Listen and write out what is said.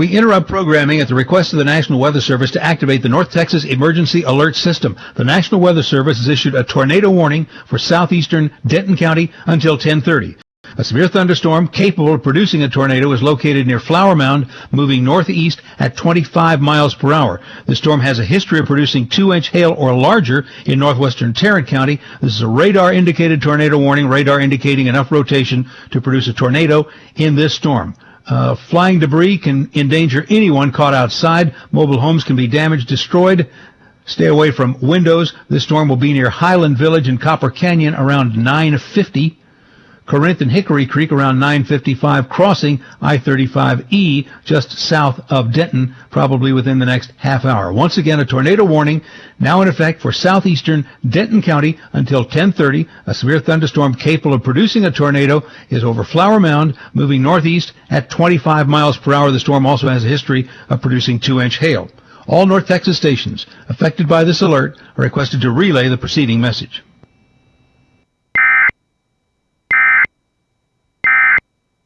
We interrupt programming at the request of the National Weather Service to activate the North Texas Emergency Alert System. The National Weather Service has issued a tornado warning for southeastern Denton County until 10:30. A severe thunderstorm capable of producing a tornado is located near Flower Mound, moving northeast at 25 miles per hour. The storm has a history of producing 2-inch hail or larger in northwestern Tarrant County. This is a radar-indicated tornado warning, radar indicating enough rotation to produce a tornado in this storm. Flying debris can endanger anyone caught outside. Mobile homes can be damaged, destroyed. Stay away from windows. This storm will be near Highland Village and Copper Canyon around 9:50. Corinth and Hickory Creek around 9:55, crossing I-35E just south of Denton, probably within the next half hour. Once again, a tornado warning now in effect for southeastern Denton County until 10:30. A severe thunderstorm capable of producing a tornado is over Flower Mound, moving northeast at 25 miles per hour. The storm also has a history of producing 2-inch hail. All North Texas stations affected by this alert are requested to relay the preceding message.